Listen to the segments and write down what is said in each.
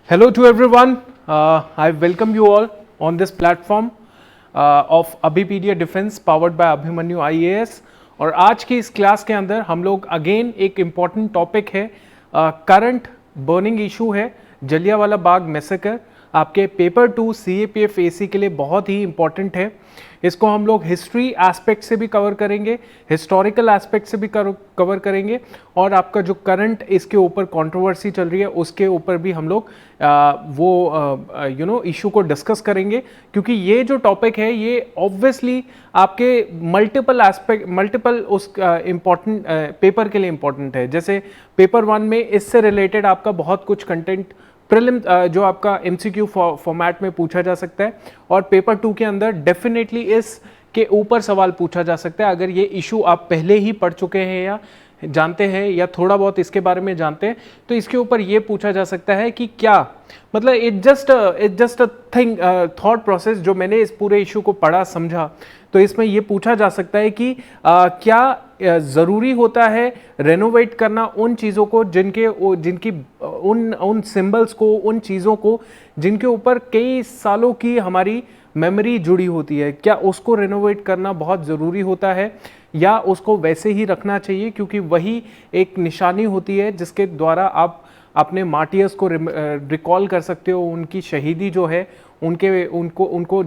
Hello to everyone. I welcome you all on this platform of Abhipedia Defense powered by Abhimanyu IAS. और आज की इस class के अंदर हम लोग अगेन एक इम्पॉर्टेंट टॉपिक है, करंट बर्निंग इशू है जलियांवाला बाग मैसेकर। आपके पेपर 2 CAPF AC के लिए बहुत ही इम्पॉर्टेंट है। इसको हम लोग हिस्ट्री एस्पेक्ट से भी कवर करेंगे, हिस्टोरिकल एस्पेक्ट से भी कवर करेंगे, और आपका जो करंट इसके ऊपर कंट्रोवर्सी चल रही है उसके ऊपर भी हम लोग वो इशू को डिस्कस करेंगे। क्योंकि ये जो टॉपिक है ये ऑब्वियसली आपके मल्टीपल उस इम्पॉर्टेंट पेपर के लिए इम्पॉर्टेंट है। जैसे पेपर 1 में इससे रिलेटेड आपका बहुत कुछ कंटेंट प्रीलिम जो आपका MCQ फॉर्मेट में पूछा जा सकता है, और पेपर 2 के अंदर डेफिनेटली इस के ऊपर सवाल पूछा जा सकता है। अगर ये इशू आप पहले ही पढ़ चुके हैं या जानते हैं या थोड़ा बहुत इसके बारे में जानते हैं, तो इसके ऊपर ये पूछा जा सकता है कि क्या मतलब it just a thing thought process. जो मैंने इस पूरे इशू को पढ़ा समझा, तो इसमें ये पूछा जा सकता है कि क्या ज़रूरी होता है रेनोवेट करना उन चीज़ों को जिनकी उन सिंबल्स को, उन चीज़ों को जिनके ऊपर कई सालों की हमारी मेमोरी जुड़ी होती है, क्या उसको रेनोवेट करना बहुत ज़रूरी होता है या उसको वैसे ही रखना चाहिए? क्योंकि वही एक निशानी होती है जिसके द्वारा आप अपने मार्टियर्स को रिकॉल कर सकते हो, उनकी शहीदी जो है उनको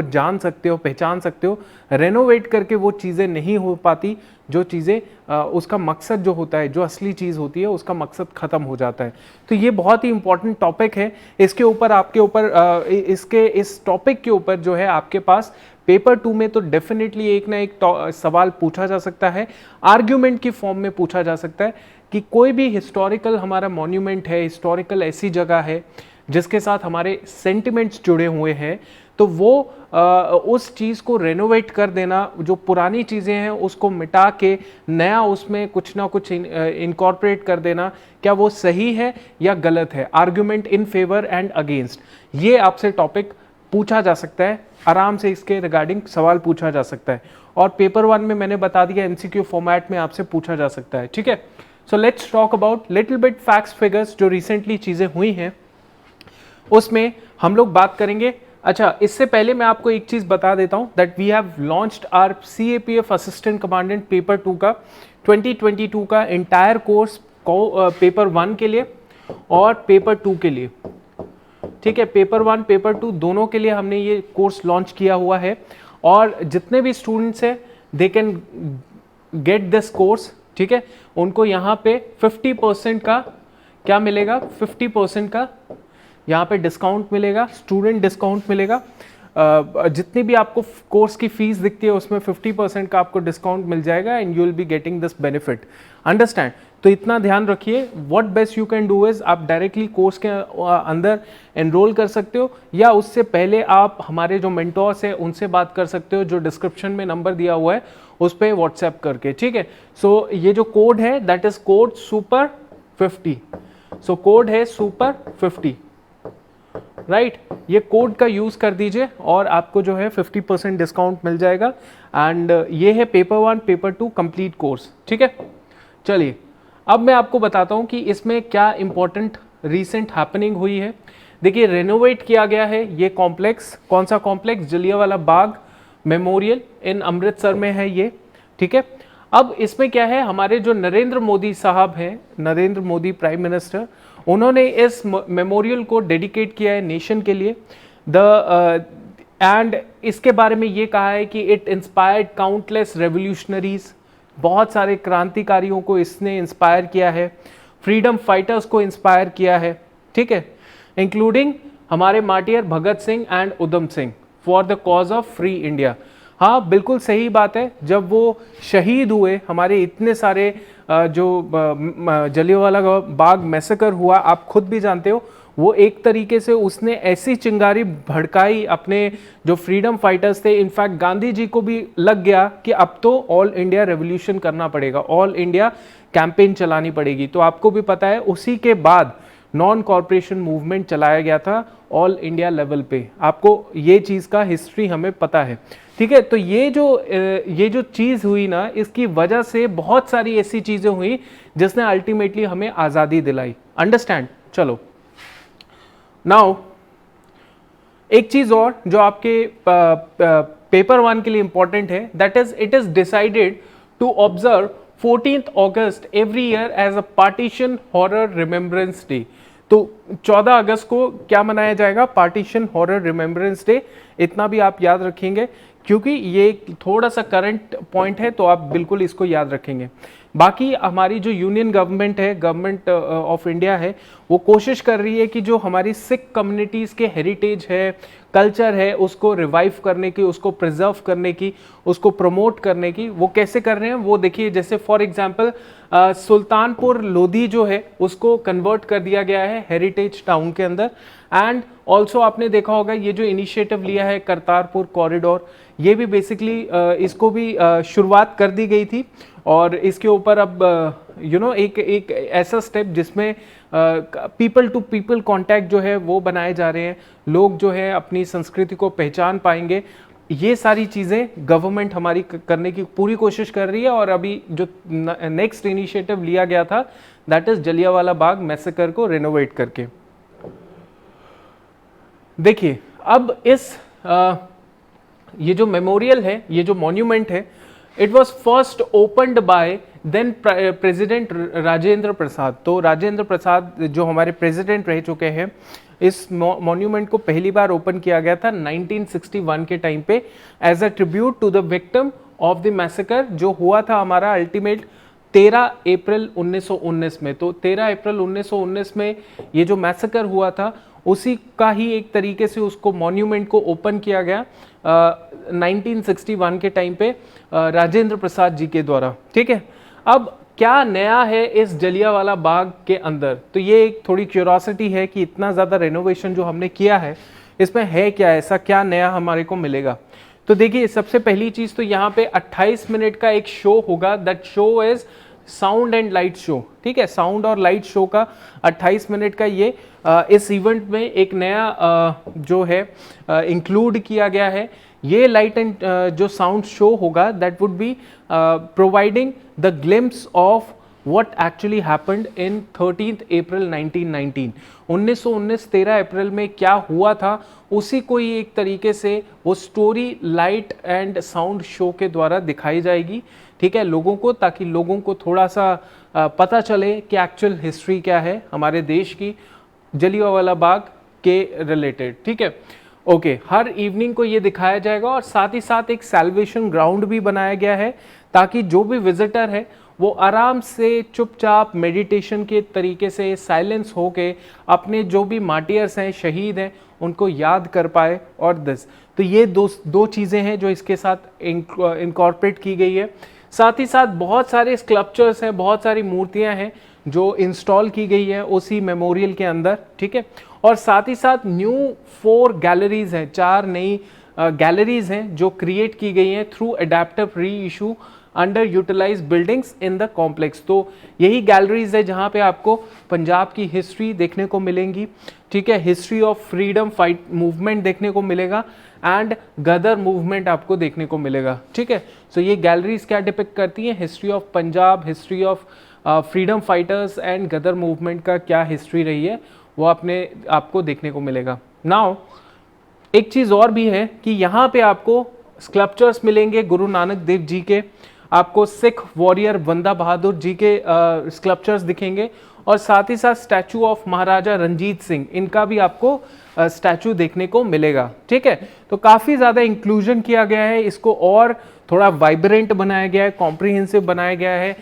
जान सकते हो, पहचान सकते हो। रेनोवेट करके वो चीज़ें नहीं हो पाती, जो चीज़ें उसका मकसद जो होता है, जो असली चीज़ होती है उसका मकसद ख़त्म हो जाता है। तो ये बहुत ही इंपॉर्टेंट टॉपिक है। इसके ऊपर आपके ऊपर इस टॉपिक के ऊपर जो है आपके पास पेपर 2 में तो डेफिनेटली एक ना एक सवाल पूछा जा सकता है, आर्ग्यूमेंट की फॉर्म में पूछा जा सकता है कि कोई भी हिस्टोरिकल हमारा मॉन्यूमेंट है, हिस्टोरिकल ऐसी जगह है जिसके साथ हमारे सेंटिमेंट्स जुड़े हुए हैं, तो वो उस चीज़ को रेनोवेट कर देना, जो पुरानी चीज़ें हैं उसको मिटा के नया उसमें कुछ ना कुछ इनकॉर्पोरेट कर देना, क्या वो सही है या गलत है? Argument in favour and against, ये आपसे टॉपिक पूछा जा सकता है, आराम से इसके रिगार्डिंग सवाल पूछा जा सकता है। और पेपर 1 में मैंने बता दिया MCQ फॉर्मेट में आपसे पूछा जा सकता है। ठीक है, so let's talk about little bit facts figures, जो रिसेंटली चीज़ें हुई हैं उसमें हम लोग बात करेंगे। अच्छा, इससे पहले मैं आपको एक चीज़ बता देता हूं that we have launched our CAPF assistant commandant paper 2 का 2022 का एंटायर कोर्स को पेपर 1 के लिए और पेपर 2 के लिए। ठीक है, पेपर 1 पेपर 2 दोनों के लिए हमने ये कोर्स लॉन्च किया हुआ है, और जितने भी स्टूडेंट्स हैं they can get this course. ठीक है, उनको यहाँ पे 50% का क्या मिलेगा, 50% का यहाँ पे डिस्काउंट मिलेगा, स्टूडेंट डिस्काउंट मिलेगा। जितनी भी आपको कोर्स की फीस दिखती है उसमें 50% का आपको डिस्काउंट मिल जाएगा, and you will be getting this benefit. Understand? तो इतना ध्यान रखिए। What best you can do is, आप डायरेक्टली कोर्स के अंदर एनरोल कर सकते हो, या उससे पहले आप हमारे जो मेंटोर्स हैं उनसे बात कर सकते हो, जो डिस्क्रिप्शन में नंबर दिया हुआ है उस पर व्हाट्सएप करके। ठीक है, सो ये जो कोड है that is code super 50। So code है सुपर 50, राइट? ये कोड का यूज कर दीजिए और आपको जो है 50% डिस्काउंट मिल जाएगा। एंड ये है पेपर 1 पेपर 2 कंप्लीट कोर्स। ठीक है, चलिए अब मैं आपको बताता हूं कि इसमें क्या इंपॉर्टेंट रीसेंट हैपनिंग हुई है। देखिए, रेनोवेट किया गया है ये कॉम्प्लेक्स। कौन सा कॉम्प्लेक्स? जलियांवाला बाग मेमोरियल इन अमृतसर में है ये। ठीक है, अब इसमें क्या है, हमारे जो नरेंद्र मोदी साहब हैं, नरेंद्र मोदी प्राइम मिनिस्टर, उन्होंने इस मेमोरियल को डेडिकेट किया है नेशन के लिए। एंड इसके बारे में ये कहा है कि इट इंस्पायर्ड काउंटलेस रेवोल्यूशनरीज, बहुत सारे क्रांतिकारियों को इसने इंस्पायर किया है, फ्रीडम फाइटर्स को इंस्पायर किया है। ठीक है, इंक्लूडिंग हमारे martyr Bhagat Singh and Udham Singh for the cause of free India. हाँ, बिल्कुल सही बात है। जब वो शहीद हुए, हमारे इतने सारे जो जलियांवाला बाग मैसेकर हुआ, आप खुद भी जानते हो, वो एक तरीके से उसने ऐसी चिंगारी भड़काई अपने जो फ्रीडम फाइटर्स थे। इनफैक्ट गांधी जी को भी लग गया कि अब तो ऑल इंडिया रेवोल्यूशन करना पड़ेगा, ऑल इंडिया कैंपेन चलानी पड़ेगी। तो आपको भी पता है उसी के बाद नॉन कॉर्पोरेशन मूवमेंट चलाया गया था ऑल इंडिया लेवल पे। आपको ये चीज़ का हिस्ट्री हमें पता है। ठीक है, तो ये जो चीज़ हुई ना, इसकी वजह से बहुत सारी ऐसी चीज़ें हुई जिसने अल्टीमेटली हमें आज़ादी दिलाई। अंडरस्टैंड? चलो नाउ एक चीज और जो आपके पेपर 1 के लिए इंपॉर्टेंट है, that is it is decided to observe 14th August every year as a partition horror remembrance day. तो 14 अगस्त को क्या मनाया जाएगा? Partition horror remembrance day. इतना भी आप याद रखेंगे क्योंकि ये थोड़ा सा करंट पॉइंट है, तो आप बिल्कुल इसको याद रखेंगे। बाकी हमारी जो यूनियन गवर्नमेंट है, गवर्नमेंट ऑफ इंडिया है, वो कोशिश कर रही है कि जो हमारी सिख कम्युनिटीज़ के हेरिटेज है, कल्चर है, उसको रिवाइव करने की, उसको प्रिजर्व करने की, उसको प्रमोट करने की। वो कैसे कर रहे हैं वो देखिए। जैसे फॉर एग्जांपल सुल्तानपुर लोधी जो है उसको कन्वर्ट कर दिया गया है हेरिटेज टाउन के अंदर। एंड ऑल्सो आपने देखा होगा ये जो इनिशिएटिव लिया है करतारपुर कॉरिडोर, ये भी बेसिकली इसको भी शुरुआत कर दी गई थी। और इसके ऊपर अब एक ऐसा स्टेप जिसमें पीपल टू पीपल कांटेक्ट जो है वो बनाए जा रहे हैं, लोग जो है अपनी संस्कृति को पहचान पाएंगे। ये सारी चीज़ें गवर्नमेंट हमारी करने की पूरी कोशिश कर रही है। और अभी जो नेक्स्ट इनिशिएटिव लिया गया था that is Jallianwala Bagh massacre को रेनोवेट करके। देखिए अब इस ये जो मेमोरियल है, ये जो मॉन्यूमेंट है, it was first opened by then president Rajendra Prasad. तो राजेंद्र प्रसाद जो हमारे प्रेसिडेंट रह चुके हैं, इस मॉन्यूमेंट को पहली बार ओपन किया गया था 1961 के टाइम पे as a tribute to the victim of the massacre, जो हुआ था हमारा अल्टीमेट 13 अप्रैल 1919 में। तो 13 अप्रैल 1919 में ये जो मैसेकर हुआ था उसी का ही एक तरीके से उसको मॉन्यूमेंट को ओपन किया गया 1961 के टाइम पे राजेंद्र प्रसाद जी के द्वारा। ठीक है, अब क्या नया है इस जलियांवाला बाग के अंदर? तो ये एक थोड़ी क्यूरोसिटी है कि इतना ज़्यादा रेनोवेशन जो हमने किया है इसमें है क्या, ऐसा क्या नया हमारे को मिलेगा। तो देखिए सबसे पहली चीज़ तो यहाँ पे 28 मिनट का एक शो होगा। That show is sound and light show. ठीक है, साउंड और लाइट शो का 28 मिनट का ये इस इवेंट में एक नया जो है इंक्लूड किया गया है। ये लाइट एंड जो साउंड शो होगा that would be providing the glimpse of what actually happened in 13th April 1919। 1919 13 अप्रैल में क्या हुआ था उसी को ही एक तरीके से वो story light and sound show के द्वारा दिखाई जाएगी। ठीक है, लोगों को, ताकि लोगों को थोड़ा सा पता चले कि एक्चुअल हिस्ट्री क्या है हमारे देश की जलियांवाला बाग के रिलेटेड। ठीक है, ओके, हर इवनिंग को ये दिखाया जाएगा और साथ ही साथ एक सेलिब्रेशन ग्राउंड भी बनाया गया है ताकि जो भी विजिटर है वो आराम से चुपचाप मेडिटेशन के तरीके से साइलेंस होके अपने जो भी मार्टियर्स हैं, शहीद हैं, उनको याद कर पाए। और तो ये दो चीज़ें हैं जो इसके साथ इनकॉर्पोरेट की गई है। साथ ही साथ बहुत सारे स्कल्पचर्स हैं, बहुत सारी मूर्तियां हैं जो इंस्टॉल की गई है उसी मेमोरियल के अंदर। ठीक है, और साथ ही साथ न्यू 4 गैलरीज हैं, 4 नई गैलरीज हैं जो क्रिएट की गई हैं through adaptive reuse underutilise buildings in the complex. तो यही गैलरीज है जहाँ पे आपको पंजाब की हिस्ट्री देखने को मिलेंगी। ठीक है, history of freedom fight movement देखने को मिलेगा एंड गदर मूवमेंट आपको देखने को मिलेगा। ठीक है, सो ये गैलरीज क्या डिपिक्ट करती हैं? History of Punjab, history of freedom fighters and Ghadar movement का क्या हिस्ट्री रही है वो आपको देखने को मिलेगा। नाउ एक चीज़ और भी है कि यहाँ पे आपको स्कल्पचर्स मिलेंगे गुरु नानक देव जी के, आपको सिख वॉरियर बंदा बहादुर जी के स्कल्पचर्स दिखेंगे और साथ ही साथ स्टैचू ऑफ महाराजा रंजीत सिंह, इनका भी आपको स्टैचू देखने को मिलेगा। ठीक है, तो काफ़ी ज़्यादा इंक्लूजन किया गया है, इसको और थोड़ा वाइब्रेंट बनाया गया है, कॉम्प्रिहेंसिव बनाया गया है।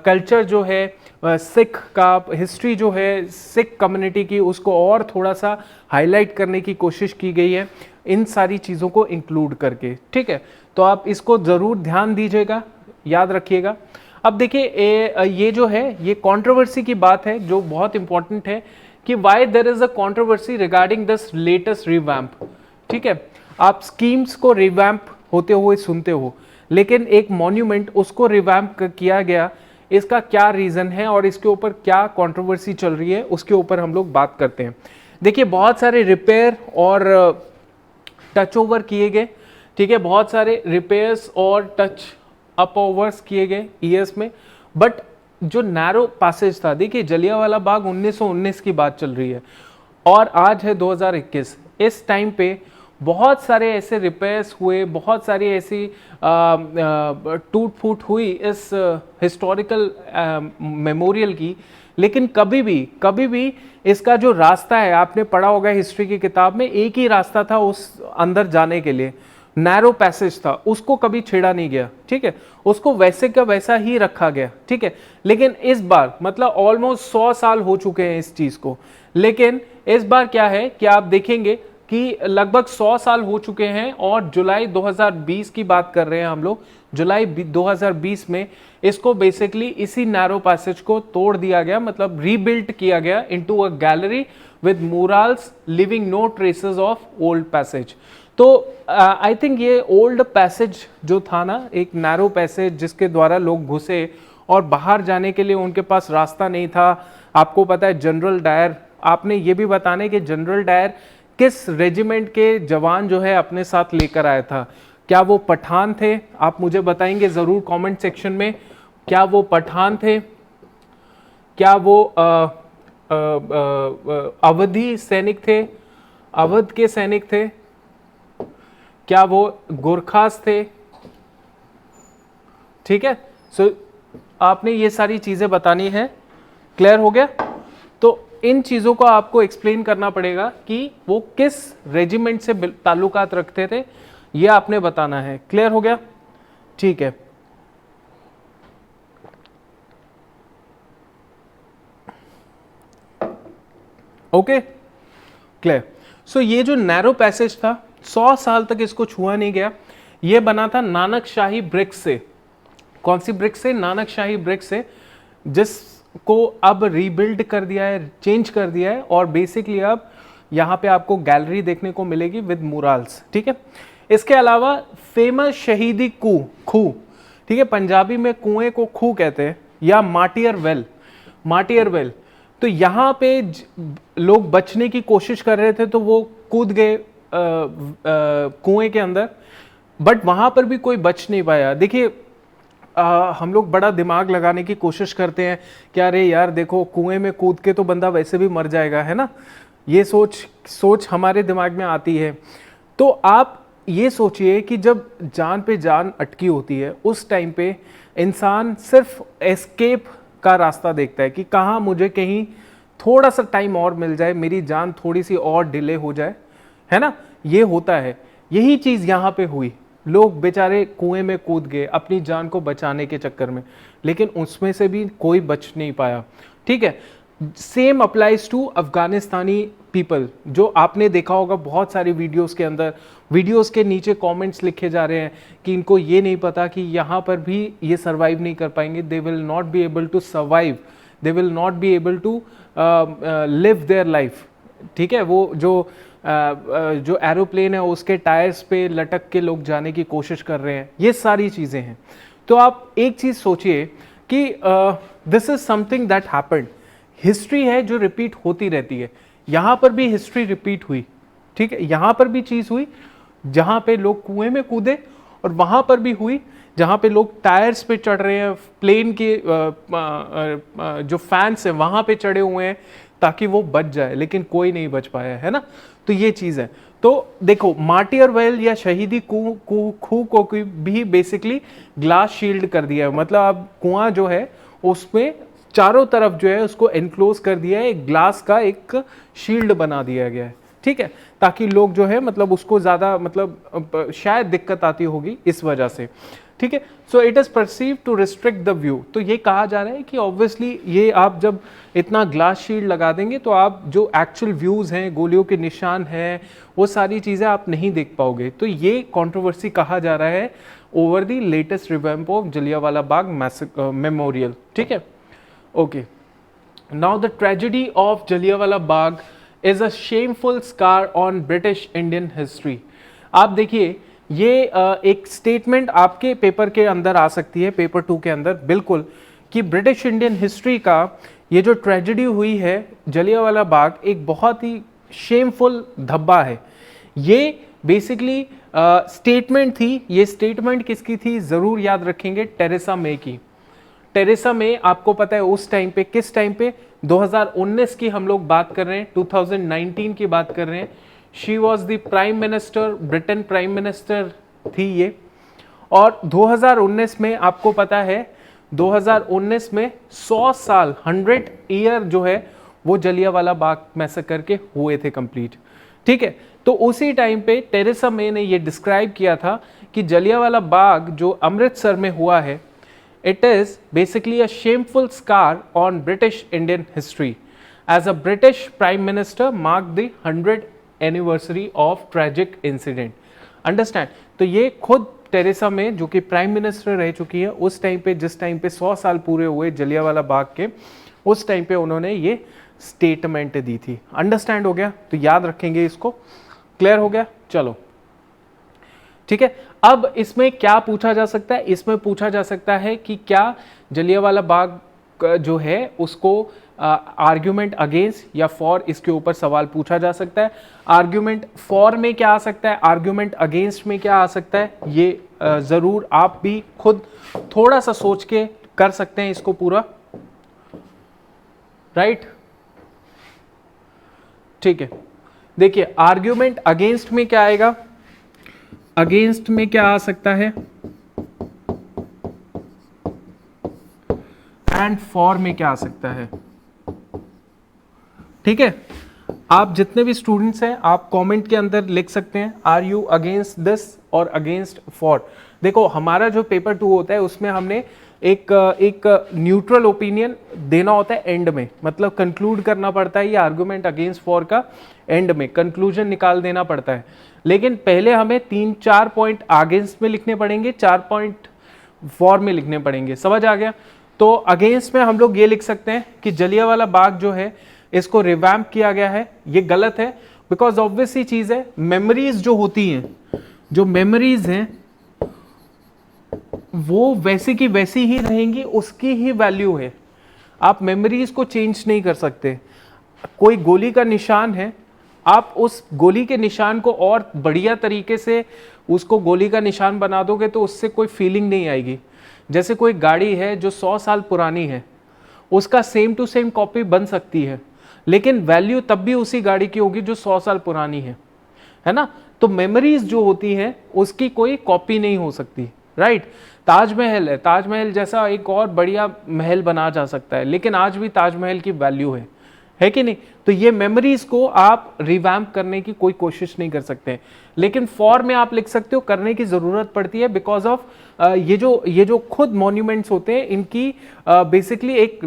कल्चर जो है सिख का, हिस्ट्री जो है सिख कम्युनिटी की, उसको और थोड़ा सा हाईलाइट करने की कोशिश की गई है इन सारी चीज़ों को इंक्लूड करके। ठीक है, तो आप इसको ज़रूर ध्यान दीजिएगा, याद रखिएगा। अब देखिए ये जो है ये कंट्रोवर्सी की बात है जो बहुत इंपॉर्टेंट है कि why there is a controversy regarding this latest revamp. ठीक है, आप स्कीम्स को रिवैम्प होते हुए सुनते हो, लेकिन एक मॉन्यूमेंट उसको रिवैम्प किया गया, इसका क्या रीज़न है और इसके ऊपर क्या कंट्रोवर्सी चल रही है उसके ऊपर हम लोग बात करते हैं। देखिए बहुत सारे रिपेयर और टच ओवर किए गए। ठीक है, बहुत सारे रिपेयर्स और टच अप ओवर्स किए गए ईयर्स में, बट जो नैरो पैसेज था, देखिए जलियांवाला बाग 1919 की बात चल रही है, और आज है 2021। इस टाइम पे बहुत सारे ऐसे रिपेयर्स हुए, बहुत सारी ऐसी टूट फूट हुई इस हिस्टोरिकल मेमोरियल की, लेकिन कभी भी इसका जो रास्ता है, आपने पढ़ा होगा हिस्ट्री की किताब में, एक ही रास्ता था उस अंदर जाने के लिए, नैरो पैसेज था, उसको कभी छेड़ा नहीं गया, ठीक है, उसको वैसे का वैसा ही रखा गया, ठीक है। लेकिन इस बार मतलब ऑलमोस्ट 100 साल हो चुके हैं इस चीज को, लेकिन इस बार क्या है कि आप देखेंगे कि लगभग 100 साल हो चुके हैं और जुलाई 2020 की बात कर रहे हैं हम लोग। जुलाई 2020 में इसको बेसिकली इसी नैरो पैसेज को तोड़ दिया गया, मतलब रीबिल्ट किया गया into a gallery with murals leaving no traces of old passage. तो आई थिंक ये ओल्ड पैसेज जो था ना, एक नैरो पैसेज जिसके द्वारा लोग घुसे और बाहर जाने के लिए उनके पास रास्ता नहीं था। आपको पता है जनरल डायर, आपने ये भी बताने कि जनरल डायर किस रेजिमेंट के जवान जो है अपने साथ लेकर आया था। क्या वो पठान थे? आप मुझे बताएंगे जरूर कमेंट सेक्शन में, क्या वो पठान थे, क्या वो अवधी सैनिक थे, अवध के सैनिक थे, क्या वो गोरखास थे? ठीक है, सो आपने ये सारी चीजें बतानी है। क्लियर हो गया? तो इन चीजों को आपको एक्सप्लेन करना पड़ेगा कि वो किस रेजिमेंट से ताल्लुकात रखते थे, ये आपने बताना है। क्लियर हो गया? ठीक है, ओके, क्लियर। सो ये जो नैरो पैसेज था 100 साल तक इसको छुआ नहीं गया। ये बना था नानक शाही ब्रिक्स से। कौन सी ब्रिक्स से? नानक शाही ब्रिक्स से, जिसको अब रीबिल्ड कर दिया है, चेंज कर दिया है, और बेसिकली अब यहाँ पे आपको गैलरी देखने को मिलेगी विद मुराल्स। ठीक है, इसके अलावा फेमस शहीदी खूह, ठीक है, पंजाबी में कुएं को खूह कहते हैं, या माटियर वेल, माटियर वेल। तो यहाँ पे लोग बचने की कोशिश कर रहे थे तो वो कूद गए कुएं के अंदर, बट वहां पर भी कोई बच नहीं पाया। देखिए हम लोग बड़ा दिमाग लगाने की कोशिश करते हैं कि अरे यार देखो कुएं में कूद के तो बंदा वैसे भी मर जाएगा, है ना, ये सोच हमारे दिमाग में आती है। तो आप ये सोचिए कि जब जान पे जान अटकी होती है उस टाइम पे इंसान सिर्फ एस्केप का रास्ता देखता है कि कहाँ मुझे कहीं थोड़ा सा टाइम और मिल जाए, मेरी जान थोड़ी सी और डिले हो जाए, है ना, ये होता है। यही चीज यहाँ पे हुई, लोग बेचारे कुएं में कूद गए अपनी जान को बचाने के चक्कर में, लेकिन उसमें से भी कोई बच नहीं पाया। ठीक है, सेम अप्लाइज टू अफगानिस्तानी पीपल, जो आपने देखा होगा बहुत सारी वीडियोस के अंदर, वीडियोस के नीचे कमेंट्स लिखे जा रहे हैं कि इनको ये नहीं पता कि यहाँ पर भी ये सर्वाइव नहीं कर पाएंगे, they will not be able to survive, they will not be able to live their life. ठीक है, वो जो एरोप्लेन है उसके टायर्स पे लटक के लोग जाने की कोशिश कर रहे हैं, ये सारी चीज़ें हैं। तो आप एक चीज़ सोचिए कि this is something that happened, history है जो रिपीट होती रहती है। यहाँ पर भी हिस्ट्री रिपीट हुई, ठीक है, यहाँ पर भी चीज़ हुई जहाँ पे लोग कुएं में कूदे, और वहाँ पर भी हुई जहाँ पे लोग टायर्स पे चढ़ रहे हैं, प्लेन के जो फैंस हैं वहाँ पे चढ़े हुए हैं ताकि वो बच जाए, लेकिन कोई नहीं बच पाया, है ना। तो ये चीज़ है। तो देखो मार्टियर वेल या शहीदी खूह को भी बेसिकली ग्लास शील्ड कर दिया है, मतलब अब कुआं जो है उसमें चारों तरफ जो है उसको एनक्लोज कर दिया है, एक ग्लास का एक शील्ड बना दिया गया है, ठीक है, ताकि लोग जो है मतलब उसको ज़्यादा मतलब शायद दिक्कत आती होगी इस वजह से, ठीक है। So it is perceive to restrict the view. तो ये कहा जा रहा है कि ऑब्वियसली ये आप जब इतना ग्लास शील्ड लगा देंगे तो आप जो एक्चुअल व्यूज़ हैं, गोलियों के निशान हैं, वो सारी चीज़ें आप नहीं देख पाओगे। तो ये कंट्रोवर्सी कहा जा रहा है over the latest revamp of Jallianwala Bagh memorial, ठीक है। Okay, now the tragedy of Jallianwala Bagh is a shameful scar on British Indian history. आप देखिए ये एक स्टेटमेंट आपके पेपर के अंदर आ सकती है, पेपर 2 के अंदर, बिल्कुल, कि ब्रिटिश इंडियन हिस्ट्री का ये जो ट्रेजेडी हुई है जलियांवाला बाग एक बहुत ही शेमफुल धब्बा है। ये बेसिकली स्टेटमेंट थी। ये स्टेटमेंट किसकी थी? ज़रूर याद रखेंगे, टेरेसा मे की। टेरेसा मे आपको पता है उस टाइम पे, किस टाइम पे, 2019 की हम लोग बात कर रहे हैं, 2019 की बात कर रहे हैं। She was the prime minister, Britain prime minister थी ये। और 2019 में आपको पता है 2019 में 100 साल 100 ईयर जो है वो जलियांवाला बाग मैसेकर के हुए थे कंप्लीट। ठीक है, तो उसी टाइम पे टेरेसा मे ने ये डिस्क्राइब किया था कि जलियांवाला बाग जो अमृतसर में हुआ है, it is basically a shameful scar on British Indian history as a British Prime Minister marked the 100th anniversary of tragic incident. Understand? तो ये खुद टेरेसा मे जो कि प्राइम मिनिस्टर रह चुकी है उस टाइम पे, जिस टाइम पे 100 साल पूरे हुए जलियांवाला बाग के, उस टाइम पे उन्होंने ये स्टेटमेंट दी थी। अंडरस्टैंड हो गया? तो याद रखेंगे इसको। क्लियर हो गया? चलो ठीक है। अब इसमें क्या पूछा जा सकता है? इसमें पूछा जा सकता है कि क्या जलियांवाला बाग जो है उसको आर्ग्यूमेंट अगेंस्ट या फॉर, इसके ऊपर सवाल पूछा जा सकता है। आर्ग्यूमेंट फॉर में क्या आ सकता है, आर्ग्यूमेंट अगेंस्ट में क्या आ सकता है, ये जरूर आप भी खुद थोड़ा सा सोच के कर सकते हैं इसको पूरा। राइट? ठीक है, देखिए आर्ग्यूमेंट अगेंस्ट में क्या आएगा, अगेंस्ट में क्या आ सकता है, एंड फॉर में क्या आ सकता है। ठीक है, आप जितने भी स्टूडेंट्स हैं आप कमेंट के अंदर लिख सकते हैं आर यू अगेंस्ट दिस और अगेंस्ट फॉर। देखो हमारा जो पेपर 2 होता है उसमें हमने एक न्यूट्रल ओपिनियन देना होता है एंड में, मतलब कंक्लूड करना पड़ता है ये आर्गुमेंट अगेंस्ट फॉर का, एंड में कंक्लूजन निकाल देना पड़ता है। लेकिन पहले हमें 3-4 पॉइंट अगेंस्ट में लिखने पड़ेंगे, 4 पॉइंट फॉर में लिखने पड़ेंगे। समझ आ गया? तो अगेंस्ट में हम लोग ये लिख सकते हैं कि जलियांवाला बाग जो है इसको रिवैम्प किया गया है, ये गलत है, बिकॉज ऑब्वियस ही चीज है, मेमोरीज जो होती हैं, जो मेमोरीज हैं वो वैसे की वैसी ही रहेंगी, उसकी ही वैल्यू है। आप मेमोरीज को चेंज नहीं कर सकते। कोई गोली का निशान है, आप उस गोली के निशान को और बढ़िया तरीके से उसको गोली का निशान बना दोगे तो उससे कोई फीलिंग नहीं आएगी। जैसे कोई गाड़ी है जो 100 साल पुरानी है, उसका सेम टू सेम कॉपी बन सकती है, लेकिन वैल्यू तब भी उसी गाड़ी की होगी जो 100 साल पुरानी है ना? तो मेमोरीज जो होती हैं उसकी कोई कॉपी नहीं हो सकती। राइट? ताजमहल है, ताजमहल जैसा एक और बढ़िया महल बना जा सकता है, लेकिन आज भी ताजमहल की वैल्यू है कि नहीं? तो ये मेमोरीज को आप रिवैम्प करने की कोई कोशिश नहीं कर सकते। लेकिन फॉर में आप लिख सकते हो, करने की जरूरत पड़ती है बिकॉज ऑफ ये जो खुद मॉन्यूमेंट्स होते हैं इनकी बेसिकली एक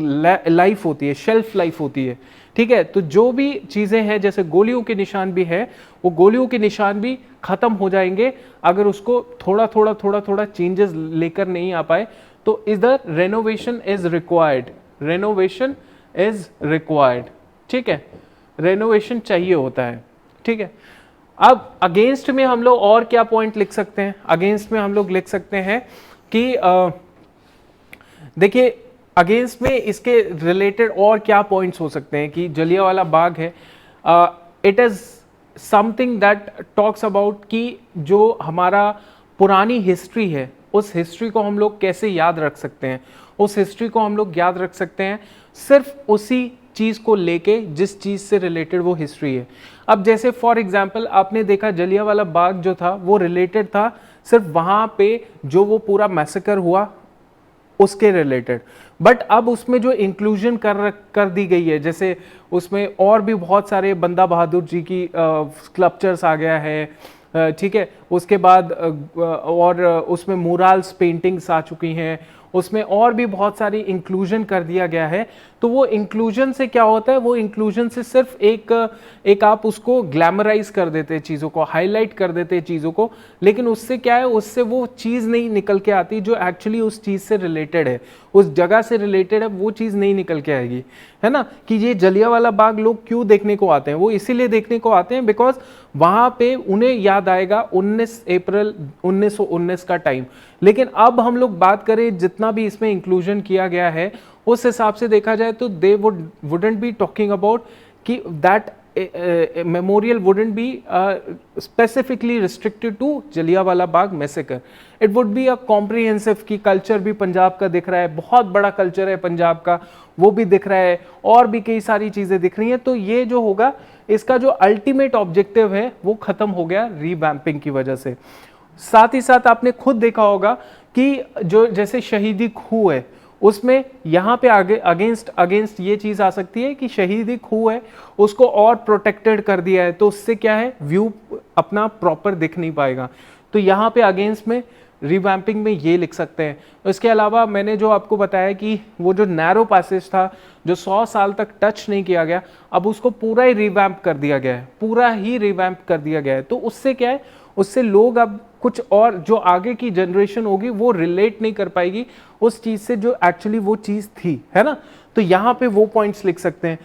लाइफ होती है, शेल्फ लाइफ होती है। ठीक है, तो जो भी चीजें हैं जैसे गोलियों के निशान भी है, वो गोलियों के निशान भी खत्म हो जाएंगे अगर उसको थोड़ा चेंजेस लेकर नहीं आ पाए। तो इधर renovation is required, renovation is required. ठीक है, रेनोवेशन चाहिए होता है। ठीक है, अब अगेंस्ट में हम लोग और क्या पॉइंट लिख सकते हैं? अगेंस्ट में हम लोग लिख सकते हैं कि देखिए अगेंस्ट में इसके रिलेटेड और क्या पॉइंट्स हो सकते हैं कि जलियांवाला बाग है, it is something that talks about कि जो हमारा पुरानी हिस्ट्री है उस हिस्ट्री को हम लोग कैसे याद रख सकते हैं। उस हिस्ट्री को हम लोग याद रख सकते हैं सिर्फ उसी चीज को लेके जिस चीज से रिलेटेड वो हिस्ट्री है। अब जैसे फॉर एग्जांपल आपने देखा जलियांवाला बाग जो था वो रिलेटेड था सिर्फ वहां पे जो वो पूरा मैसेकर हुआ उसके रिलेटेड, बट अब उसमें जो इंक्लूजन कर दी गई है, जैसे उसमें और भी बहुत सारे बंदा बहादुर जी की स्कल्पचर्स आ गया है। ठीक है, उसके बाद और उसमें मुराल्स पेंटिंग्स आ चुकी हैं, उसमें और भी बहुत सारी इंक्लूजन कर दिया गया है। तो वो इंक्लूजन से क्या होता है, वो इंक्लूजन से सिर्फ एक आप उसको ग्लैमराइज कर देते हैं, चीज़ों को हाईलाइट कर देते हैं चीज़ों को, लेकिन उससे क्या है, उससे वो चीज़ नहीं निकल के आती जो एक्चुअली उस चीज़ से रिलेटेड है, उस जगह से रिलेटेड है, वो चीज़ नहीं निकल के आएगी। है ना? कि ये जलियांवाला बाग लोग क्यों देखने को आते हैं, वो इसीलिए देखने को आते हैं बिकॉज वहां पे उन्हें याद आएगा 19 अप्रैल 1919 का टाइम। लेकिन अब हम लोग बात करें जितना भी इसमें इंक्लूजन किया गया है उस हिसाब से देखा जाए तो they wouldn't be talking about कि that memorial wouldn't be specifically restricted to Jallianwala Bagh massacre, it would be a comprehensive की कल्चर भी पंजाब का दिख रहा है, बहुत बड़ा कल्चर है पंजाब का, वो भी दिख रहा है, और भी कई सारी चीजें दिख रही हैं। तो ये जो होगा, इसका जो अल्टीमेट ऑब्जेक्टिव है वो खत्म हो गया रीवैम्पिंग की वजह से। साथ ही साथ आपने खुद देखा होगा कि जो जैसे शहीदी खूह है, उसमें यहाँ पे आगे अगेंस्ट ये चीज आ सकती है कि शहीदी खूह है उसको और प्रोटेक्टेड कर दिया है, तो उससे क्या है, व्यू अपना प्रॉपर दिख नहीं पाएगा। तो यहाँ पे अगेंस्ट में रिवैम्पिंग में ये लिख सकते हैं। इसके अलावा मैंने जो आपको बताया कि वो जो नैरो पैसेज था जो 100 साल तक टच नहीं किया गया, अब उसको पूरा ही रिवैम्प कर दिया गया है, पूरा ही रिवैम्प कर दिया गया है। तो उससे क्या है, उससे लोग अब कुछ और जो आगे की जनरेशन होगी वो रिलेट नहीं कर पाएगी उस चीज से जो एक्चुअली वो चीज थी, है ना। तो यहाँ पे वो पॉइंट्स लिख सकते हैं।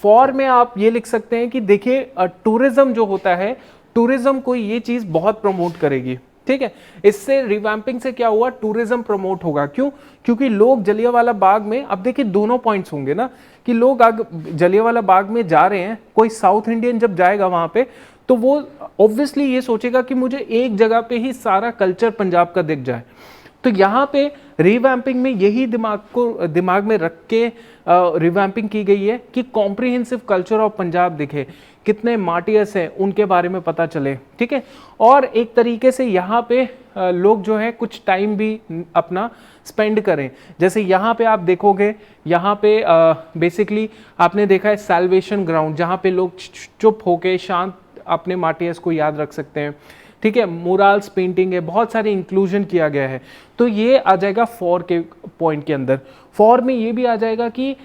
फॉर में आप ये लिख सकते हैं कि देखिए टूरिज्म जो होता है, टूरिज्म को ये चीज बहुत प्रमोट करेगी, ठीक है। इससे रिवैम्पिंग से क्या हुआ, टूरिज्म प्रमोट होगा। क्यों? क्योंकि लोग जलियांवाला बाग में, अब देखिए दोनों पॉइंट्स होंगे ना, कि लोग जलियांवाला बाग में जा रहे हैं, कोई साउथ इंडियन जब जाएगा वहां पे तो वो ऑब्वियसली ये सोचेगा कि मुझे एक जगह पे ही सारा कल्चर पंजाब का दिख जाए। तो यहाँ पे रिवैम्पिंग में यही दिमाग में रख के रिवैम्पिंग की गई है कि कॉम्प्रिहेंसिव कल्चर ऑफ पंजाब दिखे, कितने मार्टियर्स हैं उनके बारे में पता चले, ठीक है। और एक तरीके से यहाँ पे लोग जो है कुछ टाइम भी अपना स्पेंड करें। जैसे यहाँ पे आप देखोगे, यहाँ पे बेसिकली आपने देखा है सैल्वेशन ग्राउंड, जहाँ पे लोग चुप होके शांत अपने मार्टियर्स को याद रख सकते हैं, ठीक है। मोराल्स पेंटिंग है, बहुत सारे इंक्लूजन किया गया है। तो ये आ जाएगा फॉर के पॉइंट के अंदर। फॉर में ये भी आ जाएगा कि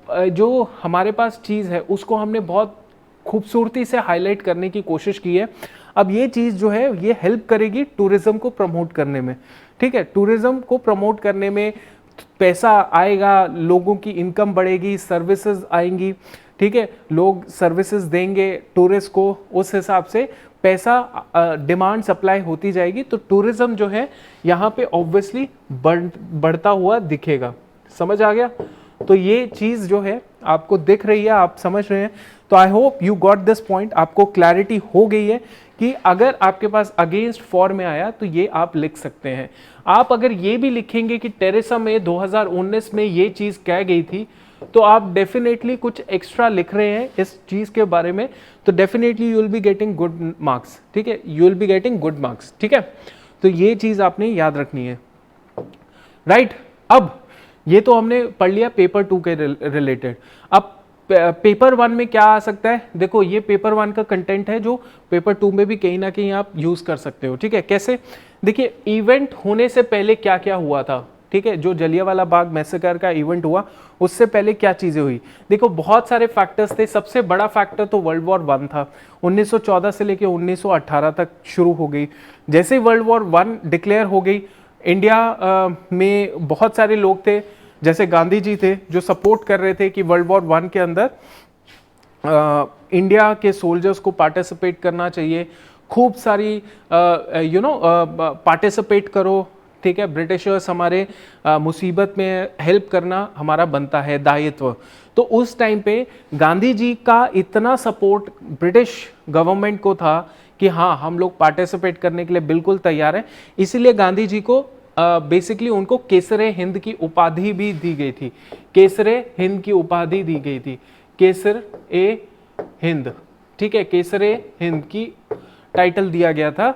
जो हमारे पास चीज़ है उसको हमने बहुत खूबसूरती से हाईलाइट करने की कोशिश की है। अब ये चीज़ जो है ये हेल्प करेगी टूरिज्म को प्रमोट करने में, ठीक है। टूरिज्म को प्रमोट करने में पैसा आएगा, लोगों की इनकम बढ़ेगी, सर्विसेज आएंगी, ठीक है। लोग सर्विसेज देंगे टूरिस्ट को, उस हिसाब से पैसा डिमांड सप्लाई होती जाएगी। तो टूरिज्म जो है यहाँ पे ऑब्वियसली बढ़ता हुआ दिखेगा। समझ आ गया? तो ये चीज़ जो है आपको दिख रही है, आप समझ रहे हैं। तो I hope you got this point, आपको क्लैरिटी हो गई है कि अगर आपके पास अगेंस्ट फॉर में आया तो ये आप लिख सकते हैं। आप अगर ये भी लिखेंगे कि टेरेसा में 2019 में ये चीज़ कह गई थी, तो आप डेफिनेटली कुछ एक्स्ट्रा लिख रहे हैं इस चीज़ के बारे में, तो definitely you will be getting good marks, ठीक है। You will be getting good marks, ठीक है। तो ये चीज़ आपने याद रखनी है, राइट। अब ये तो हमने पढ़ लिया पेपर 2 के रिलेटेड। अब पेपर 1 में क्या आ सकता है, देखो ये पेपर 1 का कंटेंट है जो पेपर 2 में भी कहीं ना कहीं आप यूज कर सकते हो, ठीक है। कैसे? देखिए इवेंट होने से पहले क्या क्या हुआ था, ठीक है। जो जलियांवाला बाग मैसेकर का इवेंट हुआ उससे पहले क्या चीजें हुई, देखो बहुत सारे फैक्टर्स थे। सबसे बड़ा फैक्टर तो वर्ल्ड वॉर 1 था, 1914 से लेकर 1918 तक शुरू हो गई। जैसे वर्ल्ड वॉर 1 डिक्लेयर हो गई, इंडिया में बहुत सारे लोग थे, जैसे गांधी जी थे जो सपोर्ट कर रहे थे कि वर्ल्ड वॉर 1 के अंदर इंडिया के सोल्जर्स को पार्टिसिपेट करना चाहिए, खूब सारी पार्टिसिपेट करो, ठीक है। ब्रिटिशर्स हमारे मुसीबत में हेल्प करना हमारा बनता है दायित्व। तो उस टाइम पे गांधी जी का इतना सपोर्ट ब्रिटिश गवर्नमेंट को था कि हाँ हम लोग पार्टिसिपेट करने के लिए बिल्कुल तैयार हैं। इसीलिए गांधी जी को बेसिकली उनको केसरे हिंद की उपाधि भी दी गई थी, केसरे हिंद की उपाधि दी गई थी, केसर ए हिंद, ठीक है। केसरे हिंद की टाइटल दिया गया था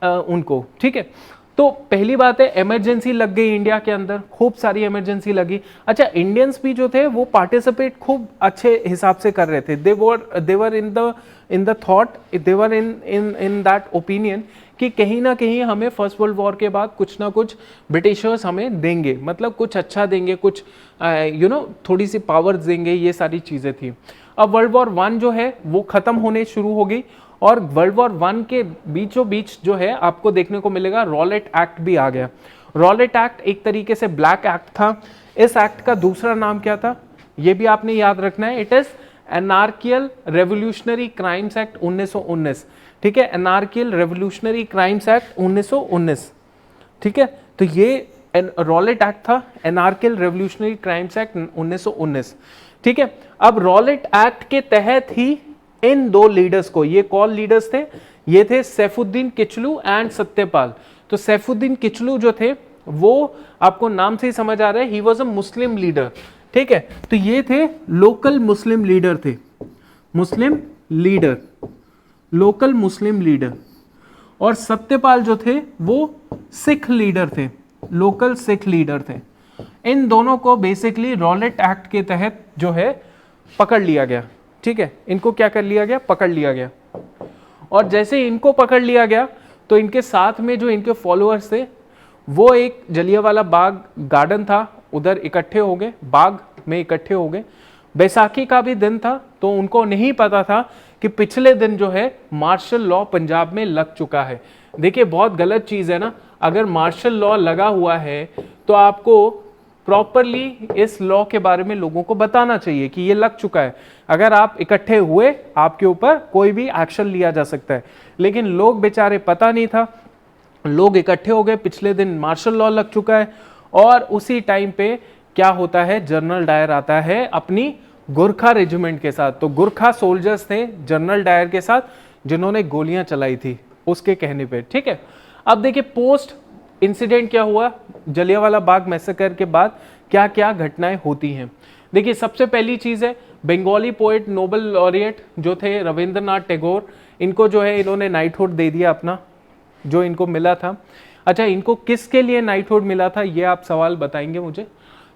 उनको, ठीक है। तो पहली बात है इमरजेंसी लग गई इंडिया के अंदर, खूब सारी इमरजेंसी लगी। अच्छा इंडियंस भी जो थे वो पार्टिसिपेट खूब अच्छे हिसाब से कर रहे थे। They were in the thought, they were in that opinion कि कहीं ना कहीं हमें फर्स्ट वर्ल्ड वॉर के बाद कुछ ना कुछ ब्रिटिशर्स हमें देंगे, मतलब कुछ अच्छा देंगे, कुछ थोड़ी सी पावर्स देंगे, ये सारी चीज़ें थी। अब वर्ल्ड वॉर 1 जो है वो ख़त्म होने शुरू हो गई और वर्ल्ड वॉर 1 के बीचों बीच जो है आपको देखने को मिलेगा रॉलेट एक्ट भी आ गया। रॉलेट एक्ट एक तरीके से ब्लैक एक्ट था। इस एक्ट का दूसरा नाम क्या था ये भी आपने याद रखना है, it is anarchical revolutionary crimes act 1919, ठीक है। एनार्कियल रेवोल्यूशनरी क्राइम्स एक्ट 1919, ठीक है। तो ये रॉलेट एक्ट था, एनार्कियल रेवोल्यूशनरी क्राइम्स एक्ट 1919। ठीक है। अब रॉलेट एक्ट के तहत ही इन दो लीडर्स को, ये कौन लीडर्स थे, ये थे सैफुद्दीन किचलू एंड सत्यपाल। तो सैफुद्दीन किचलू जो थे वो आपको नाम से ही समझ आ रहा है, ही वॉज अ मुस्लिम लीडर, ठीक है। तो ये थे लोकल मुस्लिम लीडर थे, मुस्लिम लीडर, लोकल मुस्लिम लीडर। और सत्यपाल जो थे वो सिख लीडर थे, लोकल सिख लीडर थे। इन दोनों को बेसिकली रॉलेट एक्ट के तहत जो है पकड़ लिया गया, ठीक है। इनको क्या कर लिया गया, पकड़ लिया गया। और जैसे इनको पकड़ लिया गया तो इनके साथ में जो इनके फॉलोअर्स थे वो एक जलियांवाला बाग गार्डन था, उधर इकट्ठे हो गए, बाग में इकट्ठे हो गए। बैसाखी का भी दिन था, तो उनको नहीं पता था कि पिछले दिन जो है मार्शल लॉ पंजाब में लग चुका है। देखिए बहुत गलत चीज़ है ना, अगर मार्शल लॉ लगा हुआ है तो आपको प्रॉपरली इस लॉ के बारे में लोगों को बताना चाहिए कि ये लग चुका है। अगर आप इकट्ठे हुए, आपके ऊपर कोई भी एक्शन लिया जा सकता है। लेकिन लोग बेचारे पता नहीं था, लोग इकट्ठे हो गए, पिछले दिन मार्शल लॉ लग चुका है। और उसी टाइम पे क्या होता है, जनरल डायर आता है अपनी गुरखा रेजिमेंट के साथ। तो गुरखा सोल्जर्स थे जनरल डायर के साथ जिन्होंने गोलियां चलाई थी उसके कहने पे, ठीक है। अब देखिए पोस्ट इंसिडेंट क्या हुआ, जलियांवाला बाग मैसेकर के बाद क्या क्या घटनाएं होती हैं। देखिए सबसे पहली चीज है, बंगाली पोएट नोबेल लॉरिएट जो थे रविंद्रनाथ टैगोर, इनको जो है इन्होंने नाइटहुड दे दिया अपना, जो इनको मिला था। अच्छा, इनको किसके लिए नाइटहुड मिला था ये आप सवाल बताएंगे मुझे।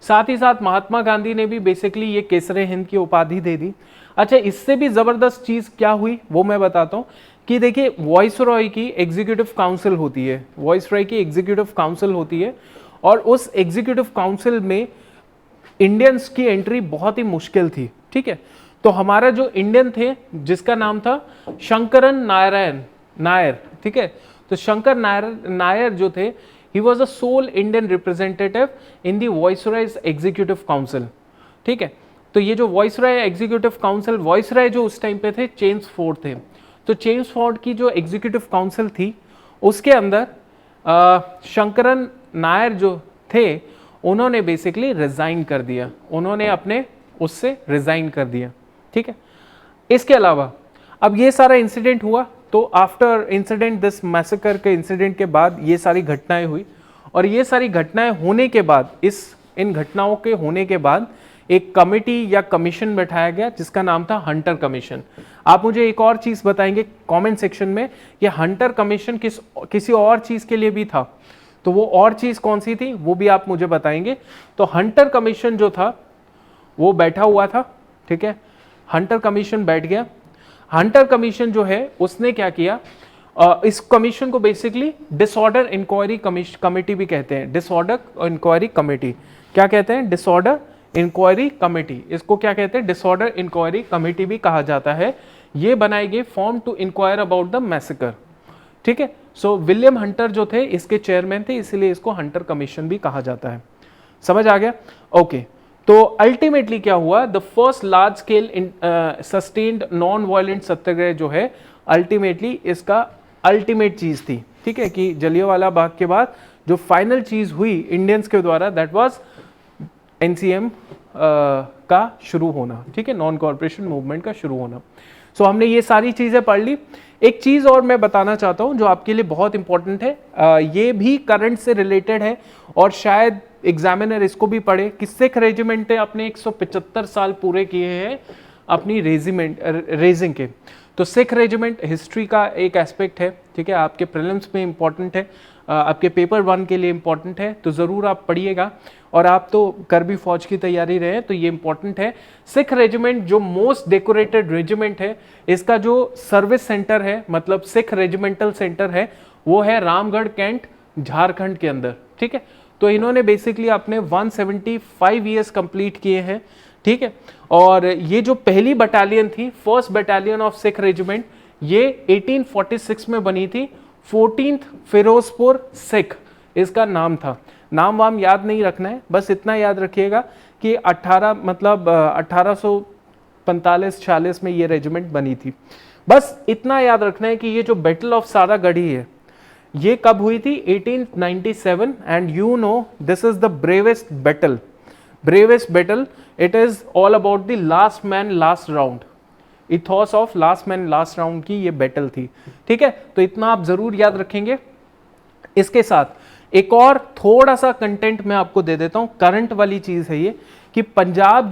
साथ ही साथ महात्मा गांधी ने भी बेसिकली ये केसरे हिंद की उपाधि दे दी। अच्छा, इससे भी जबरदस्त चीज क्या हुई वो मैं बताता हूँ कि देखिए वॉइसरॉय की एग्जीक्यूटिव काउंसिल होती है, वॉइसरॉय की एग्जीक्यूटिव काउंसिल होती है, और उस एग्जीक्यूटिव काउंसिल में इंडियंस की एंट्री बहुत ही मुश्किल थी, ठीक है। तो हमारा जो इंडियन थे जिसका नाम था शंकरन नारायण नायर, ठीक है। तो शंकर नायर जो थे, he was a sole Indian representative in the viceroy's executive council, ठीक है। तो ये जो वॉइसरॉय एग्जीक्यूटिव काउंसिल, वॉइसरॉय जो उस टाइम पे थे चेम्सफोर्ड थे, तो चेम्सफोर्ड की जो एग्जीक्यूटिव काउंसिल थी उसके अंदर शंकरन नायर जो थे उन्होंने बेसिकली रिजाइन कर दिया, उन्होंने अपने उससे रिजाइन कर दिया, ठीक है। इसके अलावा अब ये सारा इंसिडेंट हुआ, तो आफ्टर इंसिडेंट दिस मैसेकर के इंसिडेंट के बाद ये सारी घटनाएं हुई, और ये सारी घटनाएं होने के बाद, इन घटनाओं के होने के बाद एक कमेटी या कमीशन बैठाया गया जिसका नाम था हंटर कमीशन। आप मुझे एक और चीज बताएंगे कमेंट सेक्शन में, ये हंटर कमीशन किसी और चीज के लिए भी था, तो वो और चीज कौन सी थी वो भी आप मुझे बताएंगे। तो हंटर कमीशन जो था वो बैठा हुआ था, ठीक है। हंटर कमीशन बैठ गया। हंटर कमीशन जो है उसने क्या किया, इस कमीशन को बेसिकली डिसऑर्डर इंक्वायरी कमेटी भी कहते हैं, डिसऑर्डर इंक्वायरी कमेटी। क्या कहते हैं, डिसऑर्डर इंक्वायरी कमेटी, इसको क्या कहते हैं, डिसऑर्डर इंक्वायरी कमेटी भी कहा जाता है। ये बनाई गई form to inquire about the massacre, ठीक है। सो विलियम हंटर जो थे इसके चेयरमैन थे, इसलिए इसको हंटर कमीशन भी कहा जाता है। समझ आ गया, ओके। तो अल्टीमेटली क्या हुआ, the first large scale sustained non violent satyagraha जो है अल्टीमेटली इसका अल्टीमेट चीज थी, ठीक है, कि जलियांवाला बाग के बाद जो फाइनल चीज हुई इंडियंस के द्वारा, दैट वाज एनसीएम का शुरू होना, ठीक है, नॉन कॉर्पोरेशन मूवमेंट का शुरू होना। सो हमने ये सारी चीजें पढ़ ली। एक चीज और मैं बताना चाहता हूं जो आपके लिए बहुत इंपॉर्टेंट है, ये भी करंट से रिलेटेड है और शायद एग्जामिनर इसको भी पढ़े कि सिख रेजिमेंट ने अपने 175 साल पूरे किए हैं अपनी रेजिंग के। तो सिख रेजिमेंट हिस्ट्री का एक एस्पेक्ट है, ठीक है, आपके प्रीलिम्स में इंपॉर्टेंट है, आपके पेपर 1 के लिए इंपॉर्टेंट है, तो ज़रूर आप पढ़िएगा। और आप तो कर भी फौज की तैयारी रहे हैं तो ये इंपॉर्टेंट है। सिख रेजिमेंट जो मोस्ट डेकोरेटेड रेजिमेंट है, इसका जो सर्विस सेंटर है, मतलब सिख रेजिमेंटल सेंटर है, वो है रामगढ़ कैंट झारखंड के अंदर, ठीक है। तो इन्होंने बेसिकली अपने 175 ईयर्स कंप्लीट किए हैं, ठीक है। और ये जो पहली बटालियन थी, first battalion of Sikh regiment, ये 1846 में बनी थी। 14th फिरोजपुर सिख इसका नाम था। नाम वाम याद नहीं रखना है, बस इतना याद रखिएगा कि 1845-46 में ये रेजिमेंट बनी थी। बस इतना याद रखना है कि ये जो बैटल ऑफ सारागढ़ी है ये कब हुई थी, 1897, and you know this is the bravest battle bravest battle, it is all about the last man last round, ethos of last man last round की ये बैटल थी। ठीक है, तो इतना आप जरूर याद रखेंगे। इसके साथ एक और थोड़ा सा कंटेंट मैं आपको दे देता हूं, करंट वाली चीज है ये, कि पंजाब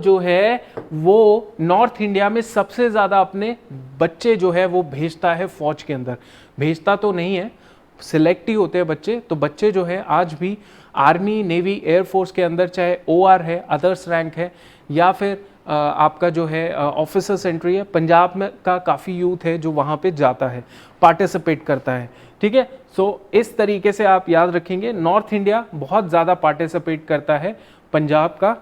जो है वो नॉर्थ इंडिया में सबसे ज्यादा अपने बच्चे जो है वो भेजता है फौज के अंदर। भेजता तो नहीं है, सिलेक्ट ही होते हैं बच्चे। तो बच्चे जो है आज भी आर्मी, नेवी, एयरफोर्स के अंदर, चाहे OR है, अदर्स रैंक है, या फिर आपका जो है ऑफिसर सेंट्री है, पंजाब में का काफ़ी यूथ है जो वहाँ पे जाता है, पार्टिसिपेट करता है। ठीक है, सो इस तरीके से आप याद रखेंगे, नॉर्थ इंडिया बहुत ज़्यादा पार्टिसिपेट करता है पंजाब का।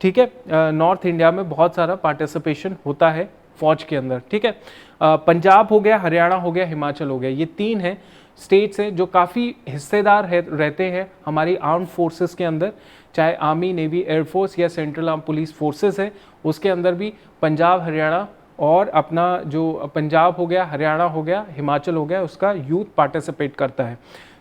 ठीक है, नॉर्थ इंडिया में बहुत सारा पार्टिसिपेशन होता है फौज के अंदर। ठीक है, पंजाब हो गया, हरियाणा हो गया, हिमाचल हो गया, ये 3 हैं स्टेट्स हैं जो काफ़ी हिस्सेदार रहते हैं हमारी आर्म फोर्सेस के अंदर, चाहे आर्मी, नेवी, एयरफोर्स या सेंट्रल आर्म पुलिस फोर्सेस है, उसके अंदर भी पंजाब, हरियाणा और अपना जो पंजाब हो गया, हरियाणा हो गया, हिमाचल हो गया, उसका यूथ पार्टिसिपेट करता है।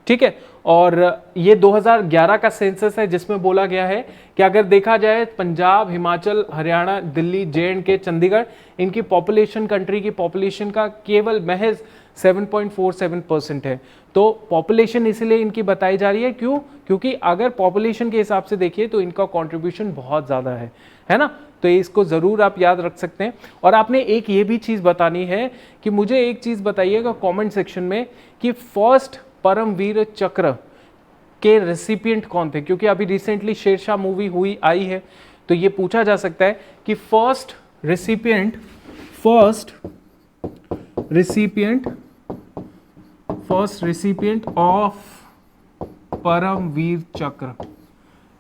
ठीक है, और ये 2011 का सेंसस है जिसमें बोला गया है कि अगर देखा जाए पंजाब, हिमाचल, हरियाणा, दिल्ली, J&K, चंडीगढ़, इनकी पॉपुलेशन, कंट्री की पॉपुलेशन का केवल महज 7.47% है। तो पॉपुलेशन इसलिए इनकी बताई जा रही है, क्यों? क्योंकि अगर पॉपुलेशन के हिसाब से देखिए तो इनका कंट्रीब्यूशन बहुत ज़्यादा है ना। तो इसको ज़रूर आप याद रख सकते हैं। और आपने एक ये भी चीज़ बतानी है कि मुझे एक चीज़ बताइएगा कमेंट सेक्शन में कि फर्स्ट परमवीर चक्र के रेसिपिएंट कौन थे, क्योंकि अभी रिसेंटली शेरशाह मूवी आई है, तो ये पूछा जा सकता है कि फर्स्ट रेसिपिएंट ऑफ परमवीर चक्र,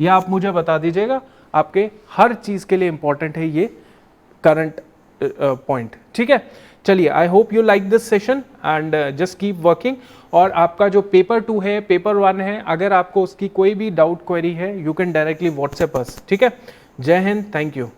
यह आप मुझे बता दीजिएगा। आपके हर चीज के लिए इंपॉर्टेंट है ये करंट पॉइंट। ठीक है, चलिए, I hope you like this session and just keep working. और आपका जो पेपर 2 है, पेपर 1 है, अगर आपको उसकी कोई भी डाउट क्वेरी है, यू कैन डायरेक्टली व्हाट्सएप अस। ठीक है, जय हिंद, थैंक यू।